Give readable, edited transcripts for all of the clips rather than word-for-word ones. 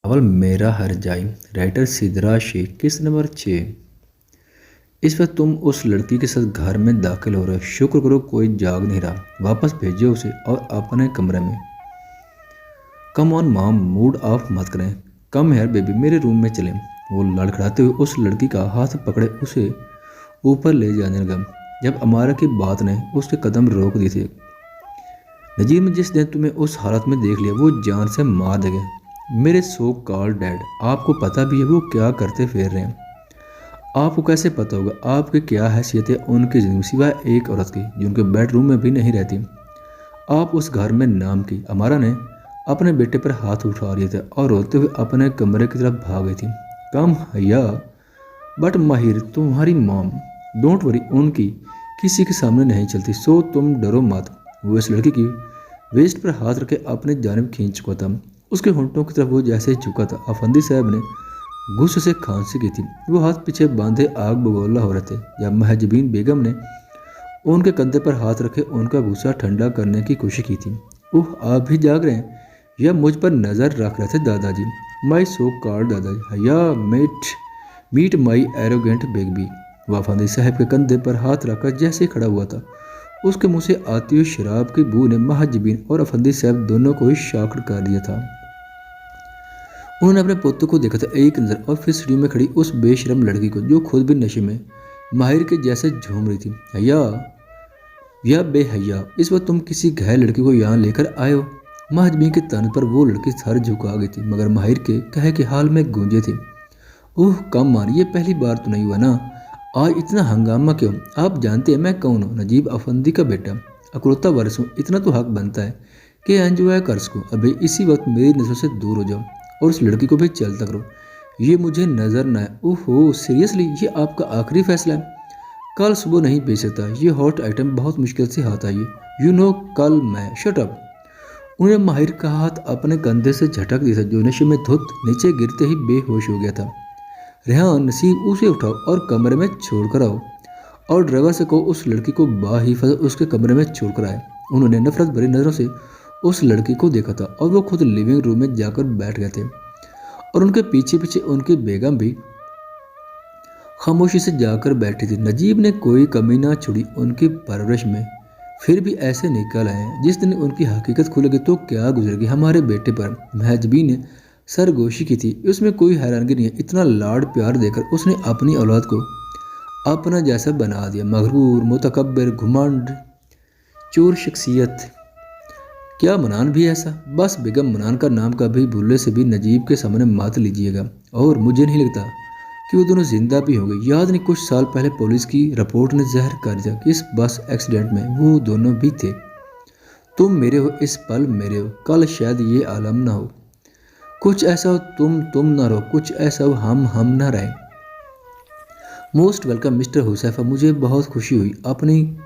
अवल मेरा हर जाई। राइटर सिद्रा शेख। किस नंबर 6। इस वक्त तुम उस लड़की के साथ घर में दाखिल हो रहे हो। शुक्र करो कोई जाग नहीं रहा। वापस भेजो उसे और अपने कमरे में। Come on mom, mood off मत करें। कम हेयर बेबी, मेरे रूम में चलें। वो लड़खड़ाते हुए उस लड़की का हाथ पकड़े उसे ऊपर ले जाने लगा। जब अमारा की बात ने उसके कदम रोक दिए थे। नजीब ने जिस दिन तुम्हें उस हालत में देख लिया वो जान से मार देगा। मेरे सो कॉल्ड डैड, आपको पता भी है वो क्या करते फिर रहे हैं। आपको कैसे पता होगा? आपकी क्या हैसियत है उनकी ज़िंदगी सिवाय एक औरत की जो उनके बेडरूम में भी नहीं रहती। आप उस घर में नाम की। अमारा ने अपने बेटे पर हाथ उठा लिया था और रोते हुए अपने कमरे की तरफ भाग गई थी। कम हैया। बट माहिर, तुम्हारी मॉम, डोंट वरी, उनकी किसी के सामने नहीं चलती, सो तुम डरो मत। वो इस लड़की की वेस्ट पर हाथ रखे अपने जानिब खींच चुका था। उसके होंठों की तरफ वो जैसे झुका था, अफंदी साहब ने गुस्से से खांसी की थी। वो हाथ पीछे बांधे आग बगोला हो रहे थे जब महजबीन बेगम ने उनके कंधे पर हाथ रखे उनका गुस्सा ठंडा करने की कोशिश की थी। ओह, आप भी जाग रहे हैं? यह मुझ पर नज़र रख रहे थे दादाजी। माई सो कॉल्ड दादाजी, हया मीट माई एरोगेंट बेबी। वाफांदी साहब के कंधे पर हाथ रखकर जैसे खड़ा हुआ था, उसके मुंह से आती हुई शराब की बू ने महाजबीन और अफंदी साहब दोनों को ही शॉक्ड कर दिया था। उन्होंने अपने पोतों को देखा था एक नज़र और फिर सीढ़ी में खड़ी उस बेशरम लड़की को जो खुद भी नशे में माहिर के जैसे झूम रही थी। हया, या बेहया, इस वक्त तुम किसी घायल लड़की को यहाँ लेकर आए हो। महाजबीन के तन पर वो लड़की सर झुका गई थी मगर माहिर के कहे के हाल में गूंजे थी। ओह कम मान, ये पहली बार तो नहीं हुआ ना? आज इतना हंगामा क्यों? आप जानते हैं मैं कौन हूँ? नजीब अफंदी का बेटा, अकलौता वारिस हूँ। इतना तो हक बनता है कि एंजॉय कर सकूँ। अभी इसी वक्त मेरी नज़र से दूर हो जाओ और उस लड़की को भी चलता करो। ये मुझे नज़र ना आए। ओहो सीरियसली, ये आपका आखिरी फैसला है? कल सुबह नहीं बेच सकता। ये हॉट आइटम बहुत मुश्किल से हाथ आई है। यू नो कल मैं। Shut up. उन्हें माहिर का हाथ अपने कंधे से झटक दिया था जो नशे में धुत नीचे गिरते ही बेहोश हो गया था। रेहान, नसीब, उसे उठाओ और कमरे में छोड़कर आओ और ड्राइवर से कहो उस लड़की को बाहिफाजत उसके कमरे में छोड़कर आए। उन्होंने नफरत भरी नज़रों से उस लड़की को देखा था और वो खुद लिविंग रूम में जाकर बैठ गए थे और उनके पीछे पीछे उनकी बेगम भी खामोशी से जाकर बैठी थी। नजीब ने कोई कमी ना छोड़ी उनकी परवरिश में। फिर भी ऐसे निकल आए। जिस दिन उनकी हकीकत खुलेगी तो क्या गुजरेगी हमारे बेटे पर। महजबी ने सरगोशी की थी। उसमें कोई हैरानगी नहीं है। इतना लाड प्यार देकर उसने अपनी औलाद को अपना जैसा बना दिया। मगरूर, मुतकब्बिर, घुमंड, चोर शख्सियत। क्या मनान भी ऐसा? बस बेगम, मनान का नाम कभी भूलने से भी नजीब के सामने मत लीजिएगा। और मुझे नहीं लगता कि वो दोनों जिंदा भी होंगे। याद नहीं कुछ साल पहले पुलिस की रिपोर्ट ने जहर कर दिया कि इस बस एक्सीडेंट में वो दोनों भी थे। तुम मेरे हो, इस पल मेरे हो, कल शायद ये आलम ना हो। कुछ ऐसा हो तुम ना रहो, कुछ ऐसा हो हम ना रहें। मोस्ट वेलकम मिस्टर हुसैफा, मुझे बहुत खुशी हुई अपनी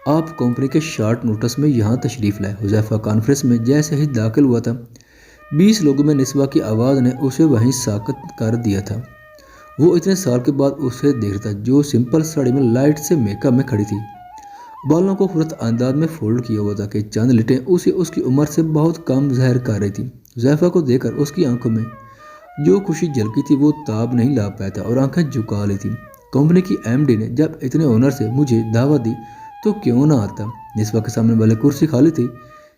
आप कंपनी के शॉर्ट नोटिस में यहाँ तशरीफ़ लाए। हुसैफा कॉन्फ्रेंस में जैसे ही दाखिल हुआ था 20 लोगों में निस्वा की आवाज़ ने उसे वहीं साकत कर दिया था। वो इतने साल के बाद उसे देख रहा था जो सिंपल साड़ी में लाइट से मेकअप में खड़ी थी। बालों को खूबसूरत अंदाज में फोल्ड किया हुआ था कि चंद लिटें उसे उसकी उम्र से बहुत कम ज़ाहिर कर रही थी। हुज़ैफ़ा को देखकर उसकी आंखों में जो खुशी झलकी थी वो ताब नहीं ला पाया था और आंखें झुका ली थी। कंपनी की एमडी ने जब इतने ऑनर से मुझे दावत दी तो क्यों ना आता। निस्वा के सामने वाली कुर्सी खाली थी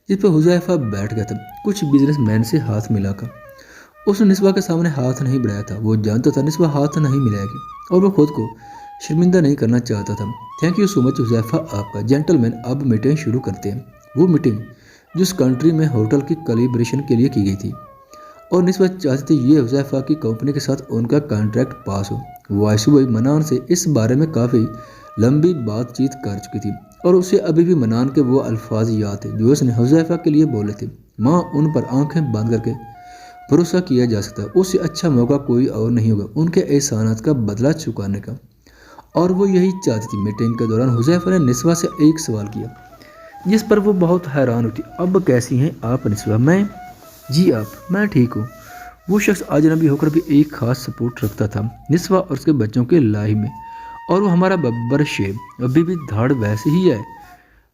जिस पर हुज़ैफ़ा बैठ गया था कुछ बिजनेसमैन से हाथ मिलाकर। उसने निस्वा के सामने हाथ नहीं बढ़ाया था। वो जानता था निस्वा हाथ नहीं मिलाएगी और वो खुद को शर्मिंदा नहीं करना चाहता था। Thank you so much Huzaifa आपका। जेंटलमैन, अब मीटिंग शुरू करते हैं। वो मीटिंग जिस कंट्री में होटल की कैलिब्रेशन के लिए की गई थी और निस्वा चाहती थी ये हुज़ैफ़ा की कंपनी के साथ उनका कॉन्ट्रैक्ट पास हो। वाइसरॉय मनान से इस बारे में काफ़ी लंबी बातचीत कर चुकी थी और उसे अभी भी मनान के वो अल्फाज याद थे जो उसने हुज़ैफ़ा के लिए बोले थे। माँ, उन पर आंखें बंद करके भरोसा किया जा सकता है। उससे अच्छा मौका कोई और नहीं होगा उनके एहसानात का बदला चुकाने का, और वो यही चाहती थी। मीटिंग के दौरान हुज़ैफ़ा ने निस्वा से एक सवाल किया जिस पर वो बहुत हैरान हुई थी। अब कैसी हैं आप निस्वा? मैं जी आप, मैं ठीक हूँ। वो शख्स अजनबी होकर भी एक खास सपोर्ट रखता था निस्वा और उसके बच्चों के लाही में। और वो हमारा बब्बर शेर अभी भी धाड़ वैसे ही है।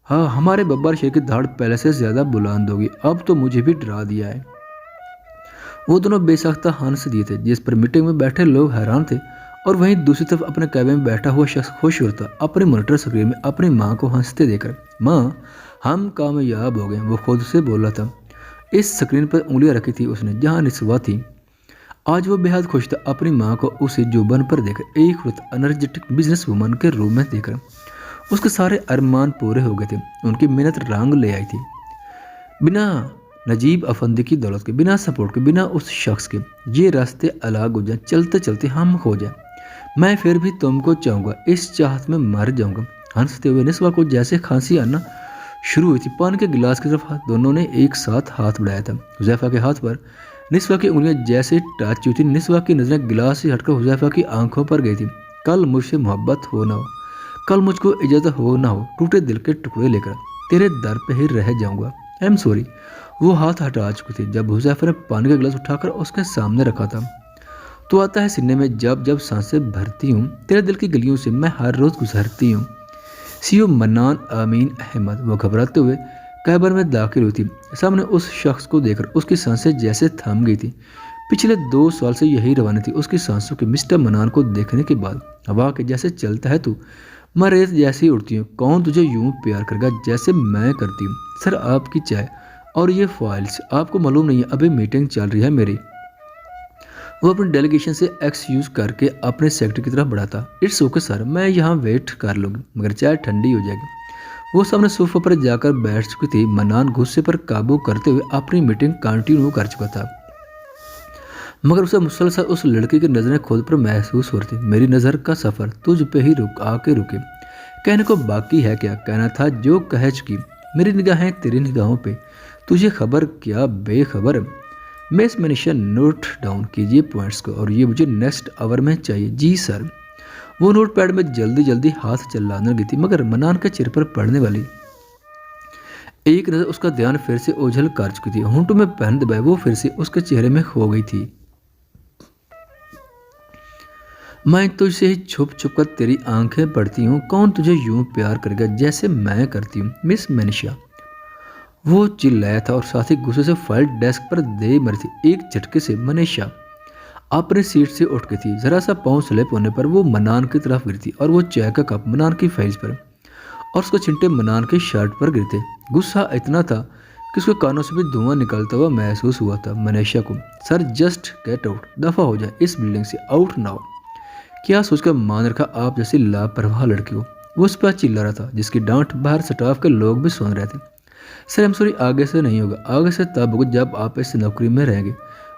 हाँ, हमारे बब्बर शेर की धाड़ पहले से ज़्यादा बुलंद होगी। अब तो मुझे भी डरा दिया है। वो दोनों बेसाख्ता हंस दिए थे, जिस पर मीटिंग में बैठे लोग हैरान थे। और वहीं दूसरी तरफ अपने कैबिन में बैठा हुआ शख्स खुश होता अपने मॉनिटर स्क्रीन में अपनी माँ को हंसते देखकर। माँ, हम कामयाब हो गए, वो खुद से बोला था। इस स्क्रीन पर उंगलियां रखी थी उसने जहाँ निस्वा थी। आज वो बेहद खुश था अपनी माँ को उसे जुबान पर देखकर, एक खुद एनर्जेटिक बिजनेस वुमन के रूप में देखकर। उसके सारे अरमान पूरे हो गए थे, उनकी मेहनत रंग ले आई थी। बिना नजीब अफंदी की दौलत के, बिना सपोर्ट के, बिना उस शख्स के ये रास्ते अलग हो जाए, चलते चलते हम खो जाए। मैं फिर भी तुमको चाहूँगा, इस चाहत में मर जाऊँगा। हंसते हुए निस्वा को जैसे खांसी आना शुरू हुई थी। पान के गिलास की तरफ दोनों ने एक साथ हाथ बढ़ाया था। हुज़ैफा के हाथ पर निस्वा की उंगलियां जैसे टच हुई थी। निस्वा की नजरें गिलास से हटकर हुज़ैफा की आंखों पर गई थी। कल मुझसे मोहब्बत हो ना हो, कल मुझको इजाज़त हो ना हो, टूटे दिल के टुकड़े लेकर तेरे दर पे ही रह जाऊंगा। I am sorry. वो हाथ हटा चुकी थी जब हुज़ैफा ने पानी का गिलास उठाकर उसके सामने रखा था। तो आता है सीने में जब जब सांसें भरती हूँ, तेरे दिल की गलियों से मैं हर रोज़ गुजरती हूँ। सीओ मन्नान अमीन अहमद। वो घबराते हुए कैबिन में दाखिल हुई थी। सामने उस शख्स को देखकर उसकी सांसें जैसे थम गई थी। पिछले 2 साल से यही रवानी थी उसकी सांसों की। मिस्टर मन्नान को देखने के बाद हवा के जैसे चलता है तू, मैं रेत जैसी उड़ती हूँ। कौन तुझे यूं प्यार करेगा जैसे मैं करती हूँ। सर, आपकी चाय और ये फाइल्स, आपको मालूम नहीं है अभी मीटिंग चल रही है मेरी। वो अपनी डेलीगेशन से एक्सक्यूज करके अपने सेक्रेटरी की तरफ बढ़ा था। इट्स ओके सर, मैं यहाँ वेट कर लूँगी, मगर चाय ठंडी हो जाएगी। वो सामने सोफा पर जाकर बैठ चुकी थी। मन्नान गुस्से पर काबू करते हुए अपनी मीटिंग कंटिन्यू कर चुका था, मगर उसे मुसलसल उस लड़की की नज़रें खुद पर महसूस हो रही थी। मेरी नज़र का सफ़र तुझ पे ही रुके। कहने को बाकी है क्या, कहना था जो कह चुकी। मेरी निगाहें तेरी निगाहों पे, तुझे खबर क्या बेखबर। मिस मनीषा, नोट डाउन कीजिए पॉइंट्स को, और ये मुझे नेक्स्ट आवर में चाहिए। जी सर। वो नोट पैड में जल्दी जल्दी हाथ चलाने लगी थी, मगर मन्नान के चेहरे पर पड़ने वाली एक नज़र उसका ध्यान फिर से ओझल कर चुकी थी। होंठों में पहन दबाए वो फिर से उसके चेहरे में खो गई थी। मैं तुझसे ही छुप छुप कर तेरी आंखें पढ़ती हूँ, कौन तुझे यूं प्यार करेगा जैसे मैं करती हूँ। मिस मनीषा। वो चिल्लाया था और साथ ही गुस्से से फाइल डेस्क पर दे मरी थी। एक झटके से मनीषा अपनी सीट से उठ गई थी। जरा सा पाँव स्लिप होने पर वो मन्नान की तरफ गिरी थी, और वो चाय का कप मन्नान की फाइल्स पर और उसके चिंटे मन्नान की शर्ट पर गिरे थे। गुस्सा इतना था कि उसके कानों से भी धुआं निकलता हुआ महसूस हुआ था। मनीषा को, सर जस्ट गेट आउट, दफा हो जाए इस बिल्डिंग से, आउट नाउ। क्या सोचकर मान रखा आप जैसी लापरवाह लड़की को। वो उस पर चिल्ला रहा था जिसकी डांट बाहर स्टाफ के लोग भी सुन रहे थे। सर आई एम सॉरी, आगे से नहीं होगा, आगे से तब होगा जब आप इस नौकरी में रहेंगे।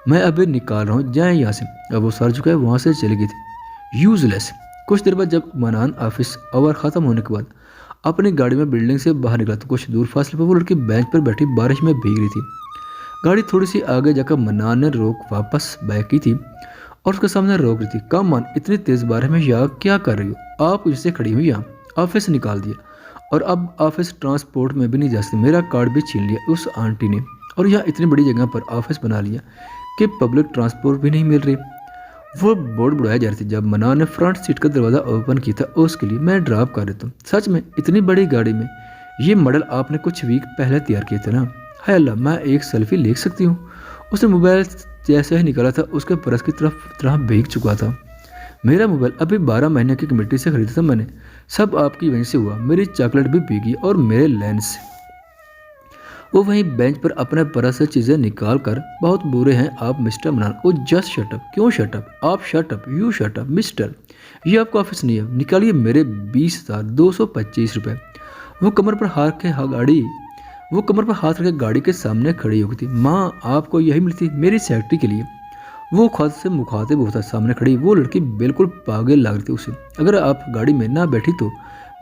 मैं अभी निकाल रहा हूँ, जाए यहाँ से। अब वो सर झुकाए वहाँ से चली गई थी। यूजलेस। कुछ देर बाद जब मन्नान ऑफिस आवर ख़त्म होने के बाद अपनी गाड़ी में बिल्डिंग से बाहर निकला तो कुछ दूर फासले पर वो लड़की बेंच पर बैठी बारिश में भीग रही थी। गाड़ी थोड़ी सी आगे जाकर मन्नान ने रोक वापस बैक की थी और उसके सामने रोक रही थी। कम मान, इतनी तेज़ बारिश में यहाँ क्या कर रही हो? आप जिससे खड़ी हुई यहाँ ऑफिस निकाल दिया, और अब ऑफिस ट्रांसपोर्ट में भी नहीं जा सकती। मेरा कार्ड भी छीन लिया उस आंटी ने, और यहाँ इतनी बड़ी जगह पर ऑफिस बना लिया कि पब्लिक ट्रांसपोर्ट भी नहीं मिल रही। वो बोर्ड बुढ़ाया जा रही थी। जब मन्नान ने फ्रंट सीट का दरवाज़ा ओपन किया था उसके लिए, मैं ड्राइव कर देता हूँ। सच में इतनी बड़ी गाड़ी में? ये मॉडल आपने कुछ वीक पहले तैयार किए थे ना? हाय अल्लाह, मैं एक सेल्फी ले सकती हूँ? उसने मोबाइल जैसे ही निकाला था उसके परस की तरह भीग चुका था। मेरा मोबाइल अभी 12 महीने की कमेटी से खरीदा था मैंने, सब आपकी वजह से हुआ। मेरी चॉकलेट भी भीगी और मेरे लेंस। वो वहीं बेंच पर अपने परस से चीज़ें निकाल कर, बहुत बुरे हैं आप मिस्टर मन्नान। ओ जस्ट शट अप। क्यों शट अप? आप shut up, you shut up mister. ये आपका ऑफिस नहीं है, निकालिए मेरे 20,225 रुपये। वो कमर पर हाथ रखे गाड़ी के सामने खड़ी हो गई थी। माँ, आपको यही मिली थी मेरी सेक्रेटरी के लिए। वो खुद से मुखातिब होता सामने खड़ी वो लड़की बिल्कुल पागल लग रही थी उसे। अगर आप गाड़ी में ना बैठी तो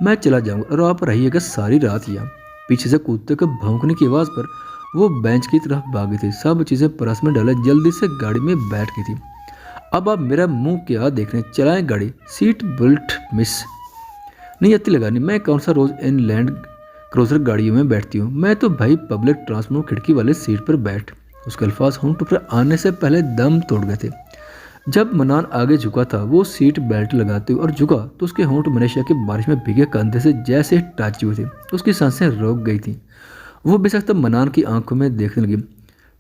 मैं चला जाऊंगा और आप रहिएगा सारी रात यहाँ। पीछे से कुत्ते के भौंकने की आवाज़ पर वो बेंच की तरफ भागी थी। सब चीज़ें परस में डाले जल्दी से गाड़ी में बैठ गई थी। अब आप मेरा मुंह क्या देखने, चलाएं गाड़ी। सीट बेल्ट मिस नहीं आती लगानी। मैं कौन सा रोज़ इन लैंड क्रूजर गाड़ियों में बैठती हूँ? मैं तो भाई पब्लिक ट्रांसपोर्ट खिड़की वाले सीट पर बैठ। उसके अल्फाज होंठ पर आने से पहले दम तोड़ गए थे। जब मन्नान आगे झुका था वो सीट बेल्ट लगाते हुए और झुका तो उसके होंठ मनीषा के बारिश में भीगे कंधे से जैसे टच हुए थे। उसकी सांसें रुक गई थी। वो बेसख्त मन्नान की आंखों में देखने लगी।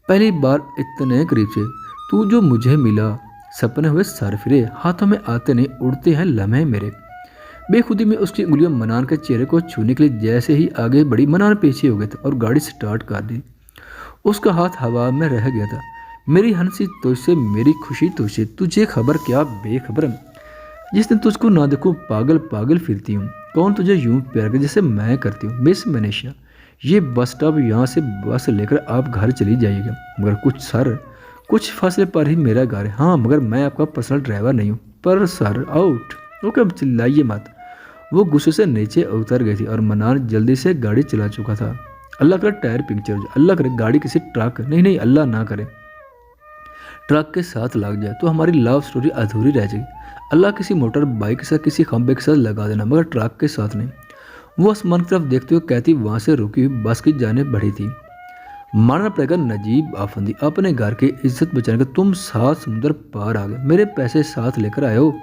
पहली बार इतने करीब से तू जो मुझे मिला, सपने हुए सर फिरे, हाथों में आते नहीं उड़ते हैं लम्हे मेरे। बेखुदी में उसकी उंगलियां मनान के चेहरे को छूने के लिए जैसे ही आगे बढ़ी, मनान पीछे हो गया था और गाड़ी स्टार्ट कर दी। उसका हाथ हवा में रह गया था। मेरी हंसी तुझसे, मेरी खुशी तुझसे, तुझे खबर क्या बेखबर। जिस दिन तुझको ना देखूं पागल पागल फिरती हूँ। कौन तुझे यूं प्यार करे जैसे मैं करती हूँ। मिस मनीषा, ये बस स्टॉप, यहाँ से बस लेकर आप घर चली जाइएगा, मगर कुछ फासले पर ही मेरा घर है। हाँ, मगर मैं आपका पर्सनल ड्राइवर नहीं हूँ। पर सर आउट। ओके, अब चिल्लाइए मत। वो गुस्से से नीचे उतर गई थी और मनान जल्दी से गाड़ी चला चुका था। अल्लाह करे टायर पंक्चर हो जाए, अल्लाह करे गाड़ी किसी ट्रक, नहीं नहीं अल्लाह ना करे, ट्रक के साथ लग जाए तो हमारी लव स्टोरी अधूरी रह जाएगी। अल्लाह किसी मोटर बाइक के साथ, किसी खंबे के साथ लगा देना, मगर ट्रक के साथ नहीं। वो आसमान की तरफ देखते हुए कहती वहां से रुकी हुई बस की जाने बढ़ी थी। मानना पड़ेगा नजीब आफंदी, अपने घर की इज्जत बचाने का तुम 7 समुंदर पार आ गए, मेरे पैसे साथ लेकर आए हो।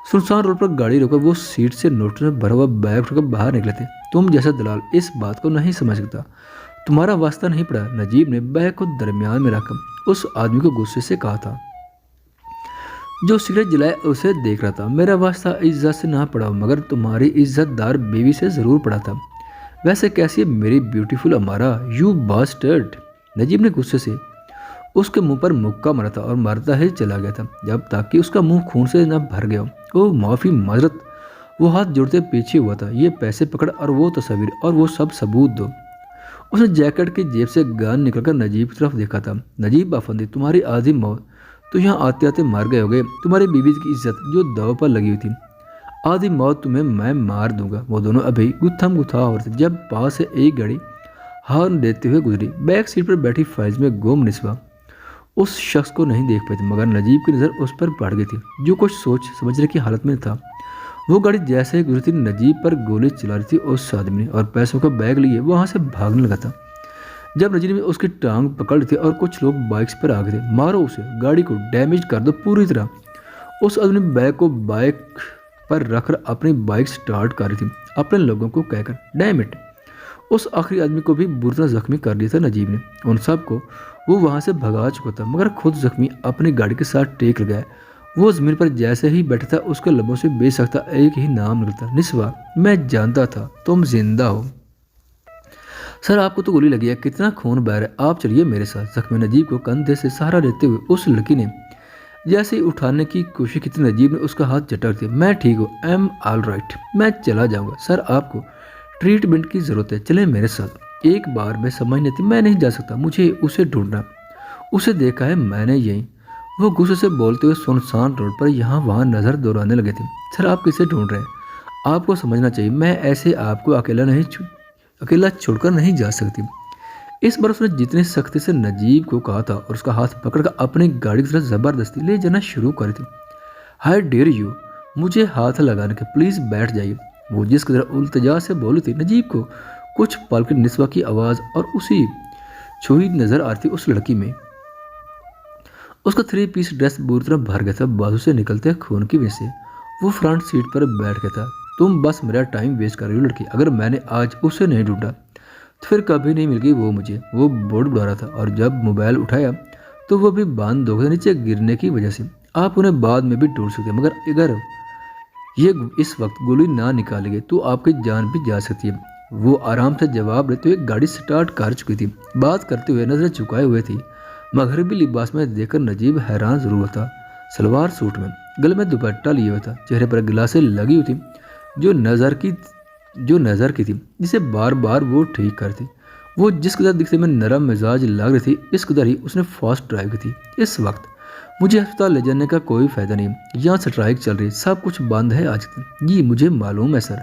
सुनसान रोड पर गाड़ी रोकर वो सीट से नोटों में भरा हुआ बैग उठकर बाहर निकले थे। तुम जैसा दलाल इस बात को नहीं समझ सकता, तुम्हारा वास्ता नहीं पड़ा। नजीब ने बैग को दरमियान में रखकर उस आदमी को गुस्से से कहा था जो सिगरेट जलाए उसे देख रहा था। मेरा वास्ता इज्जत से ना पड़ा, मगर तुम्हारी इज्जतदार बीवी से जरूर पड़ा था। वैसे कैसी है मेरी ब्यूटीफुल अमारा, यू बास्टर्ड। नजीब ने गुस्से से उसके मुंह पर मुक्का मारा था और मारता ही चला गया था जब तक कि उसका मुंह खून से न भर गया। ओ माफ़ी माजरत। वो हाथ जोड़ते पीछे हुआ था। ये पैसे पकड़ और वो तस्वीर और वो सब सबूत दो। उसने जैकेट की जेब से गन निकलकर नजीब की तरफ देखा था। नजीब आफंदी, तुम्हारी आधी मौत तो यहाँ आते आते मर गए होगे। तुम्हारी बीवी की इज्जत जो दाव पर लगी हुई थी, आधी मौत तुम्हें मैं मार दूंगा। वो दोनों अभी गुत्थम गुत्था हो रहे थे जब पास से एक गाड़ी हॉर्न देते हुए गुजरी। बैक सीट पर बैठी फाइज में गुम निस्वा उस शख्स को नहीं देख पाई थी, मगर नजीब की नज़र उस पर पड़ गई थी जो कुछ सोच समझने की हालत में था। वो गाड़ी जैसे ही गुजरी थी, नजीब पर गोली चला रही थी उस आदमी ने, और पैसों का बैग लिए वहां से भागने लगा था। जब नजीब ने उसकी टांग पकड़ ली थी और कुछ लोग बाइक्स पर आ गए थे। मारो उसे, गाड़ी को डैमेज कर दो पूरी तरह। उस आदमी ने बैग को बाइक पर रखकर अपनी बाइक स्टार्ट कर रही थी, अपने लोगों को कहकर डैम इट। उस आखिरी आदमी को भी बुरी तरह जख्मी कर दिया था नजीब ने। उन सबको वो वहां से भगा चुका था, मगर खुद जख्मी अपनी गाड़ी के साथ टेक लगाया। वो जमीन पर जैसे ही बैठा था उसके लबों से बेसख्ता एक ही नाम निकलता, निस्वा। मैं जानता था तुम जिंदा हो। सर आपको तो गोली लगी है, कितना खून बह रहा है, आप चलिए मेरे साथ। जख्मी नजीब को कंधे से सहारा देते हुए उस लड़की ने जैसे ही उठाने की कोशिश की थी, नजीब ने उसका हाथ झटक दिया। मैं ठीक हूँ, आई एम ऑल राइट, मैं चला जाऊँगा। सर आपको ट्रीटमेंट की ज़रूरत है, चले मेरे साथ। एक बार में समझ नहीं थी, मैं नहीं जा सकता, मुझे उसे ढूंढना। उसे देखा है मैंने यहीं। वो गुस्से से बोलते हुए सुनसान रोड पर यहाँ वहाँ नज़र दौड़ाने लगे थे। सर आप किसे ढूंढ रहे हैं? आपको समझना चाहिए, मैं ऐसे आपको अकेला छोड़कर नहीं जा सकती। इस बार उसने जितनी सख्ती से नजीब को कहा था और उसका हाथ पकड़कर अपनी गाड़ी की तरफ जबरदस्ती ले जाना शुरू कर दी। हाय डेयर यू, मुझे हाथ लगाने के, प्लीज़ बैठ जाइए। वो जिस कदर उल्तजा से बोली थी, नजीब को कुछ पल के निस्वा की आवाज़ और उसी छुई नजर आती उस लड़की में। उसका 3 पीस ड्रेस बुरी तरह भर गया था बाजू से निकलते खून की वजह से। वो फ्रंट सीट पर बैठ गया था। तुम बस मेरा टाइम वेस्ट कर रही हो लड़की, अगर मैंने आज उसे नहीं ढूंढा तो फिर कभी नहीं मिल गई वो मुझे। वो बोर्ड बुला रहा था और जब मोबाइल उठाया तो वो भी बंद हो गया नीचे गिरने की वजह से। आप उन्हें बाद में भी ढूंढ सकते हैं, मगर अगर ये इस वक्त गोली ना निकालेंगे तो आपकी जान भी जा सकती है। वो आराम से जवाब देते हुए गाड़ी स्टार्ट कर चुकी थी, बात करते हुए नजरें झुकाए हुए थी। मगरबी लिबास में देखकर नजीब हैरान जरूर हुआ था। सलवार सूट में, गले में दुपट्टा लिए हुआ था, चेहरे पर गिलासें लगी हुई थी जो नज़र की थी, जिसे बार बार वो ठीक करती। वो जिस कदर दिखने में नरम मिजाज लग रही थी, इस कदर ही उसने फास्ट ड्राइव की थी। इस वक्त मुझे अस्पताल ले जाने का कोई फ़ायदा नहीं, यहाँ स्ट्राइक चल रही, सब कुछ बंद है आज। जी मुझे मालूम है सर।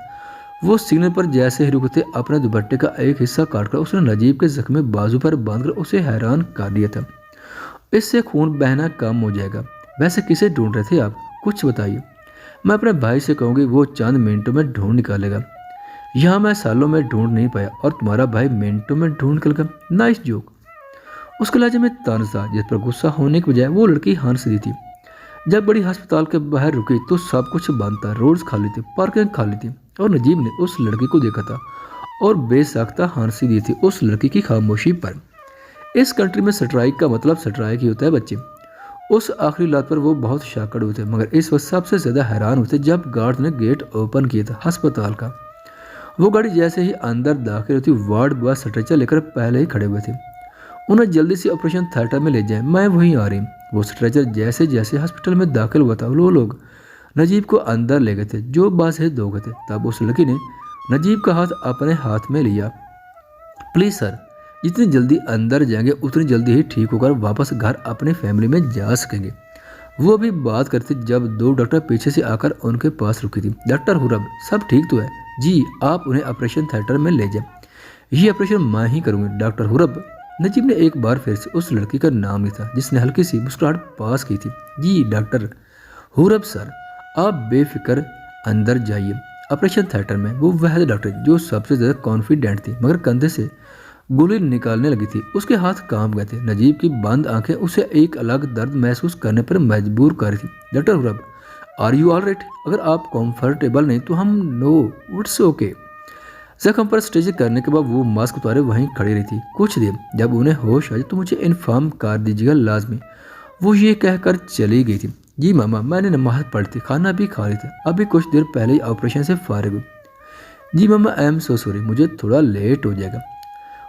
वो सिग्नल पर जैसे ही रुके थे, अपने दुपट्टे का एक हिस्सा काटकर उसने नजीब के जख्मी बाजू पर बांधकर उसे हैरान कर दिया था। इससे खून बहना कम हो जाएगा। वैसे किसे ढूंढ रहे थे आप, कुछ बताइए। मैं अपने भाई से कहूँगी, वो चंद मिनटों में ढूंढ निकालेगा। यहाँ मैं सालों में ढूंढ नहीं पाया और तुम्हारा भाई मिनटों में ढूंढ निकल गया। Nice joke. उसके लहजे में तंज था जिस पर गुस्सा होने के बजाय वो लड़की हंस रही थी। जब बड़ी अस्पताल के बाहर रुकी तो सब कुछ बंद था, रोड्स खाली थी, पार्किंग खाली थी, और नजीब ने उस लड़की को देखा था और बेसाख्ता हंसी दी थी उस लड़की की खामोशी पर। इस कंट्री में स्ट्राइक का मतलब स्ट्राइक ही होता है बच्चे। उस आखिरी लात पर वो बहुत शाकड़ हुए थे, मगर इस वक्त सबसे ज़्यादा हैरान हुए थे जब गार्ड ने गेट ओपन किया था अस्पताल का। वो गाड़ी जैसे ही अंदर दाखिल होती, वार्ड बॉय स्ट्रेचर लेकर पहले ही खड़े हुए थे। उन्हें जल्दी से ऑपरेशन थिएटर में ले जाएं, मैं वहीं आ रही। वो स्ट्रेचर जैसे जैसे हॉस्पिटल में दाखिल हुआ था, वो लोग नजीब को अंदर ले गए थे जो बात से दो गए थे। तब उस लड़की ने नजीब का हाथ अपने हाथ में लिया। प्लीज़ सर, जितनी जल्दी अंदर जाएंगे उतनी जल्दी ही ठीक होकर वापस घर अपनी फैमिली में जा सकेंगे। वो अभी बात करती जब दो डॉक्टर पीछे से आकर उनके पास रुकी थी। डॉक्टर हुरब, सब ठीक तो है? जी, आप उन्हें ऑपरेशन थिएटर में ले जाएं। ये ऑपरेशन मैं ही करूँगी। डॉक्टर हुरब। नजीब ने एक बार फिर से उस लड़की का नाम लिया था जिसने हल्की सी मुस्कुराहट पास की थी। जी डॉक्टर हुरब सर, आप बेफिक्र अंदर जाइए। ऑपरेशन थिएटर में वो वह डॉक्टर जो सबसे ज़्यादा कॉन्फिडेंट थी, मगर कंधे से गोली निकालने लगी थी। उसके हाथ कांप गए थे। नजीब की बंद आंखें उसे एक अलग दर्द महसूस करने पर मजबूर कर रही थी। डॉक्टर हुरब, आर यू ऑल राइट? अगर आप कंफर्टेबल नहीं तो हम नो इट्स ओके। जख्म पर स्टिच करने के बाद वो मास्क उतारे वहीं खड़ी रही थी कुछ देर। जब उन्हें होश आई तो मुझे इन्फॉर्म कर दीजिएगा लाजमी। वो ये कहकर चली गई थी। जी मामा, मैंने नमाज पढ़ी थी, खाना भी खा ली थी, अभी कुछ देर पहले ही ऑपरेशन से फारिग हुई। जी मामा, आई एम सो सॉरी, मुझे थोड़ा लेट हो जाएगा।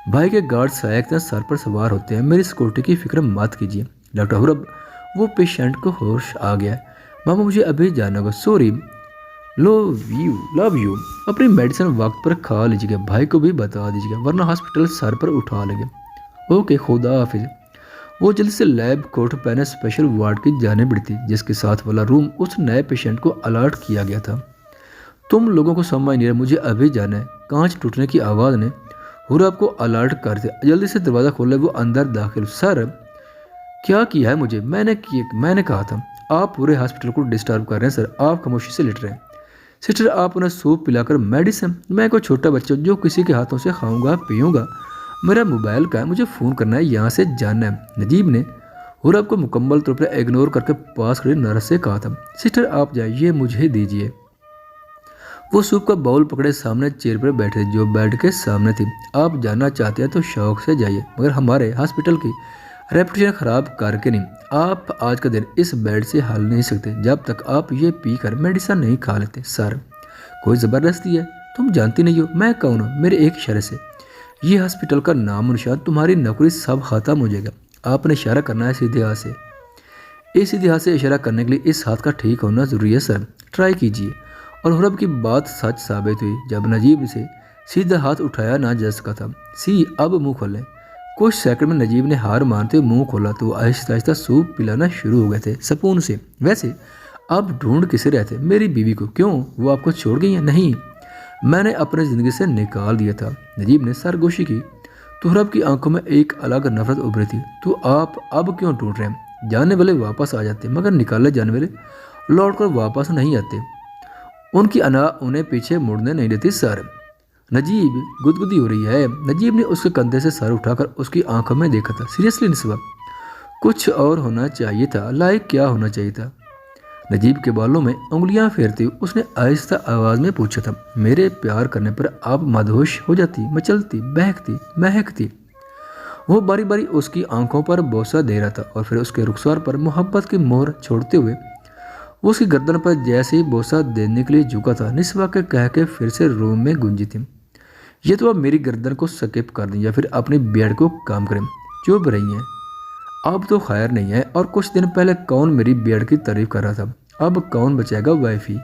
भाई के गार्ड सहायक सर पर सवार होते हैं, मेरी सिक्योरिटी की फिक्र मत कीजिए। डॉक्टर हुरब, वो पेशेंट को होश आ गया है मामा, मुझे अभी जाना होगा, सॉरी। Love you. अपनी मेडिसिन वक्त पर खा लीजिएगा, भाई को भी बता दीजिएगा वरना हॉस्पिटल सर पर उठा लेंगे। ओके, खुदा हाफिज। वो जल्दी से लैब कोट पहने स्पेशल वार्ड की जाने बढ़ी थी जिसके साथ वाला रूम उस नए पेशेंट को अलर्ट किया गया था। तुम लोगों को समझ नहीं रहा, मुझे अभी जाना है। कांच टूटने की आवाज़ ने हुरब को अलर्ट कर दिया। जल्दी से दरवाज़ा खोले, वो अंदर दाखिल। सर, क्या किया है मुझे? मैंने कहा था आप पूरे हॉस्पिटल को डिस्टर्ब कर रहे हैं। सर, आप खामोशी से लेट रहे हैं। सिस्टर, आप उन्हें सूप पिलाकर मेडिसिन। मैं कोई छोटा बच्चा जो किसी के हाथों से खाऊंगा पीऊंगा। मेरा मोबाइल का है, मुझे फ़ोन करना है, यहाँ से जानना है। नजीब ने हुरब को मुकम्मल तौर पर इग्नोर करके पास खड़ी नर्स से कहा था, सिस्टर आप जाइए, मुझे दीजिए। वो सूप का बाउल पकड़े सामने चेयर पर बैठे जो बेड के सामने थी। आप जाना चाहते हैं तो शौक से जाइए, मगर हमारे हॉस्पिटल की रेपुटेशन ख़राब करके नहीं। आप आज का दिन इस बेड से हिल नहीं सकते जब तक आप ये पी कर मेडिसिन नहीं खा लेते। सर, कोई ज़बरदस्ती है? तुम जानती नहीं हो मैं कौन हूँ। मेरे एक इशारे से ये हॉस्पिटल का नाम निशान, तुम्हारी नौकरी सब ख़त्म हो जाएगा। आपने इशारा करना है सीधे हाथ से। इस सीधे हाथ से इशारा करने के लिए इस हाथ का ठीक होना ज़रूरी है। सर, ट्राई कीजिए। और हुरब की बात सच साबित हुई जब नजीब से सीधा हाथ उठाया ना जा सका था। सी, अब मुंह खोलें। कुछ सेकंड में नजीब ने हार मानते हुए मुंह खोला तो आहिस्ता आहिस्ता सूप पिलाना शुरू हो गए थे स्पून से। वैसे आप ढूंढ किसे रहे थे? मेरी बीवी को। क्यों, वो आपको छोड़ गई है? नहीं, मैंने अपनी ज़िंदगी से निकाल दिया था। नजीब ने सरगोशी की तो हुरब की आंखों में एक अलग नफरत उभरी थी। तो आप अब क्यों ढूंढ रहे हैं? जाने वाले वापस आ जाते मगर निकाले जाने वाले लौट कर वापस नहीं आते। उनकी अना उन्हें पीछे मुड़ने नहीं देती। सर, नजीब गुदगुदी हो रही है। नजीब ने उसके कंधे से सर उठाकर उसकी आंखों में देखा था। सीरियसली निस्बा, कुछ और होना चाहिए था। लाइक क्या होना चाहिए था? नजीब के बालों में उंगलियां फेरती उसने आहिस्ता आवाज़ में पूछा था। मेरे प्यार करने पर आप मदहोश हो जाती, मचलती, बहकती, महकती। वो बारी बारी उसकी आंखों पर बोसा दे रहा था और फिर उसके रुखसार पर मोहब्बत की मोहर छोड़ते हुए वो उसकी गर्दन पर जैसे ही बोसा देने के लिए झुका था। निस्बा के कह के फिर से रूम में गूंजी थी, ये तो अब मेरी गर्दन को स्किप कर दें या फिर अपनी बेड को काम करें। चुप रही हैं, अब तो खैर नहीं है। और कुछ दिन पहले कौन मेरी बेड की तारीफ कर रहा था, अब कौन बचाएगा वाइफी।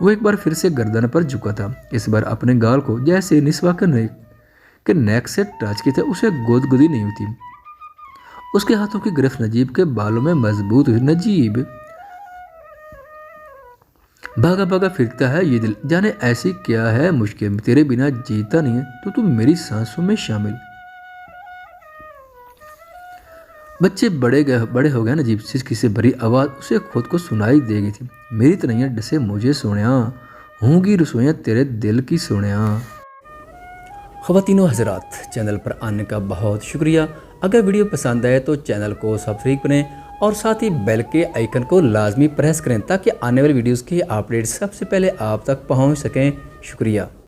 वो एक बार फिर से गर्दन पर झुका था, इस बार अपने गाल को जैसे निस्बा के नेक से टच की थे। उसे गुदगुदी नहीं हुई। उसके हाथों की गिरफ्त नजीब के बालों में मजबूत हुई। नजीब भागा भागा फिरता है ये दिल, जाने ऐसी क्या है मुश्किल, तेरे बिना जीता नहीं है तो तू मेरी सांसों में शामिल। बच्चे बड़े हो गए। नजीब सिसकी से भरी आवाज़ उसे खुद को सुनाई दे गई थी। मेरी तनैया डसे मुझे सोनिया, होंगी रसोइयाँ तेरे दिल की सोनिया। ख़वातीनो हज़रात, चैनल पर आने का बहुत शुक्रिया। अगर वीडियो पसंद आए तो चैनल को सब्सक्राइब करें और साथ ही बेल के आइकन को लाजमी प्रेस करें ताकि आने वाली वीडियोस की अपडेट सबसे पहले आप तक पहुंच सकें। शुक्रिया।